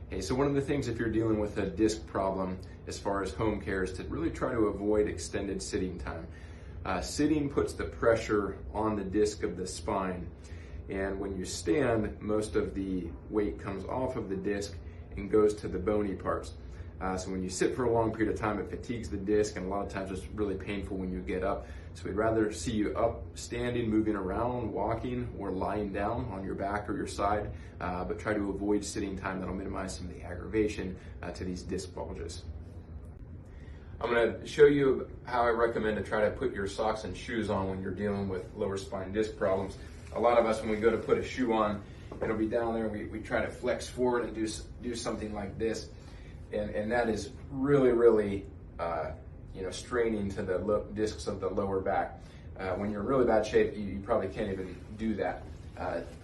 Okay, so one of the things if you're dealing with a disc problem as far as home care is to really try to avoid extended sitting time. Sitting puts the pressure on the disc of the spine, and when you stand, most of the weight comes off of the disc and goes to the bony parts. So when you sit for a long period of time, it fatigues the disc, and a lot of times it's really painful when you get up. So we'd rather see you up, standing, moving around, walking, or lying down on your back or your side, but try to avoid sitting time. That'll minimize some of the aggravation to these disc bulges. I'm going to show you how I recommend to try to put your socks and shoes on when you're dealing with lower spine disc problems. A lot of us, when we go to put a shoe on, it'll be down there, we try to flex forward and do something like this. And that is really straining to the discs of the lower back. When you're in really bad shape, you probably can't even do that.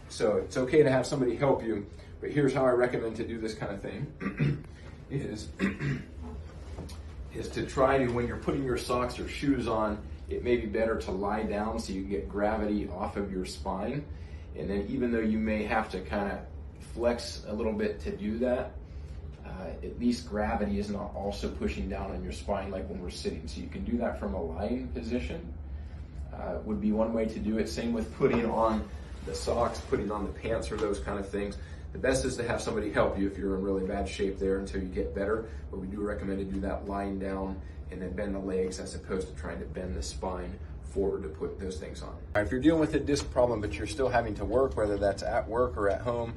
So it's okay to have somebody help you, but here's how I recommend to do this kind of thing. is to try to, when you're putting your socks or shoes on, it may be better to lie down so you can get gravity off of your spine. And then even though you may have to kind of flex a little bit to do that, at least gravity is not also pushing down on your spine like when we're sitting. So you can do that from a lying position. Would be one way to do it. Same with putting on the socks, putting on the pants, or those kind of things. The best is to have somebody help you if you're in really bad shape there until you get better. But we do recommend to do that lying down and then bend the legs as opposed to trying to bend the spine forward to put those things on. If you're dealing with a disc problem but you're still having to work, whether that's at work or at home,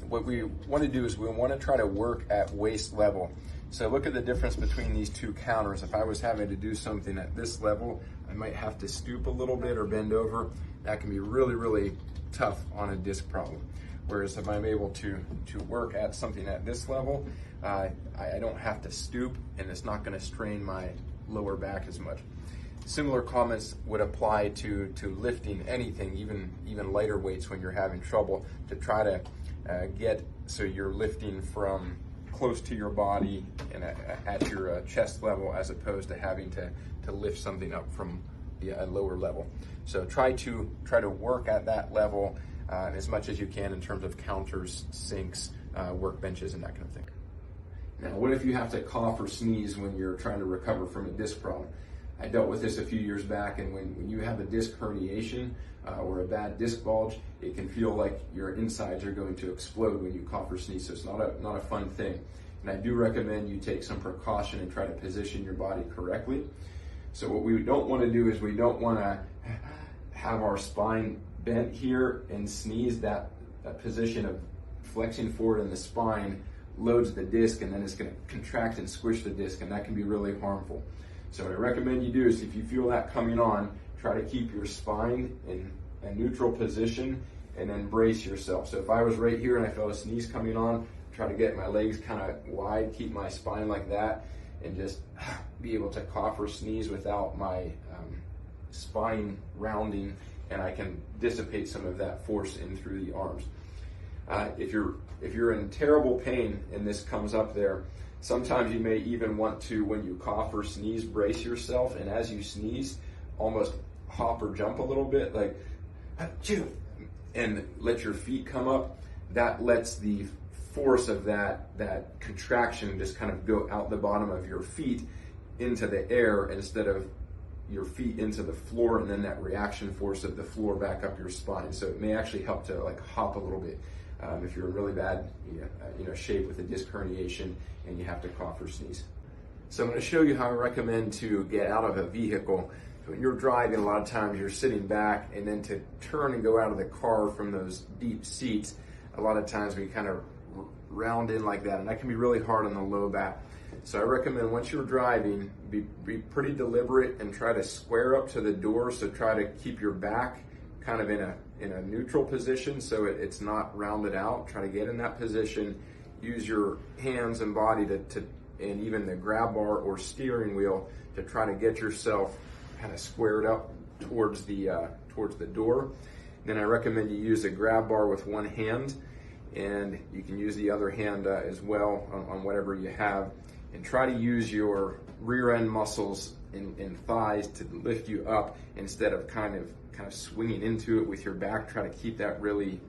what we want to do is we want to try to work at waist level. So look at the difference between these two counters. If I was having to do something at this level, I might have to stoop a little bit or bend over. That can be really tough on a disc problem. Whereas if I'm able to work at something at this level, I don't have to stoop, and it's not going to strain my lower back as much. Similar comments would apply to lifting anything, even lighter weights when you're having trouble, to try to get so you're lifting from close to your body and at your chest level, as opposed to having to lift something up from a lower level. So try to work at that level as much as you can in terms of counters, sinks, workbenches, and that kind of thing. Now, what if you have to cough or sneeze when you're trying to recover from a disc problem? I dealt with this a few years back, and when you have a disc herniation or a bad disc bulge, it can feel like your insides are going to explode when you cough or sneeze, so it's not a fun thing. And I do recommend you take some precaution and try to position your body correctly. So what we don't want to do is we don't want to have our spine bent here and sneeze. That position of flexing forward in the spine loads the disc, and then it's going to contract and squish the disc, and that can be really harmful. So what I recommend you do is, if you feel that coming on, try to keep your spine in a neutral position and then brace yourself. So if I was right here and I felt a sneeze coming on, try to get my legs kind of wide, keep my spine like that, and just be able to cough or sneeze without my spine rounding, and I can dissipate some of that force in through the arms. If you're in terrible pain and this comes up there, sometimes you may even want to, when you cough or sneeze, brace yourself, and as you sneeze, almost hop or jump a little bit, like, achoo, and let your feet come up. That lets the force of that contraction just kind of go out the bottom of your feet into the air instead of your feet into the floor, and then that reaction force of the floor back up your spine. So it may actually help to like hop a little bit if you're in really bad shape with a disc herniation and you have to cough or sneeze. So I'm going to show you how I recommend to get out of a vehicle. When you're driving, a lot of times you're sitting back, and then to turn and go out of the car from those deep seats, a lot of times we kind of round in like that, and that can be really hard on the low back. So I recommend, once you're driving, be pretty deliberate and try to square up to the door. So try to keep your back kind of in a neutral position so it's not rounded out. Try to get in that position. Use your hands and body and even the grab bar or steering wheel to try to get yourself kind of squared up towards the door. Then I recommend you use a grab bar with one hand, and you can use the other hand as well on whatever you have, and try to use your rear end muscles and thighs to lift you up instead of kind of swinging into it with your back. Try to keep that really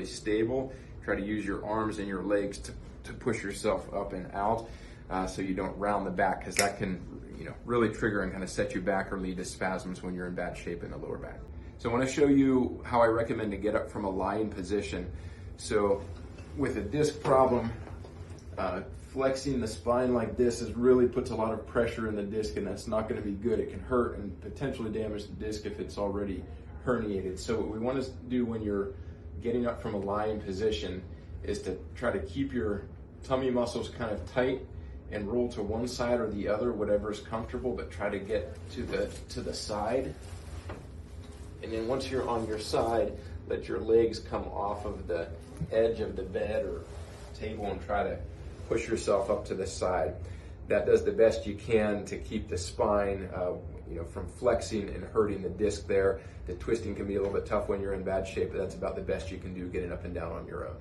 stable Try to use your arms and your legs to push yourself up and out, so you don't round the back, because that can really trigger and kind of set you back or lead to spasms when you're in bad shape in the lower back. So I want to show you how I recommend to get up from a lying position. So with a disc problem, flexing the spine like this really puts a lot of pressure in the disc, and that's not going to be good. It can hurt and potentially damage the disc if it's already herniated. So what we want to do when you're getting up from a lying position is to try to keep your tummy muscles kind of tight and roll to one side or the other, whatever is comfortable, but try to get to the side. And then once you're on your side, let your legs come off of the edge of the bed or table and try to push yourself up to the side. That does the best you can to keep the spine from flexing and hurting the disc there. The twisting can be a little bit tough when you're in bad shape, but that's about the best you can do getting up and down on your own.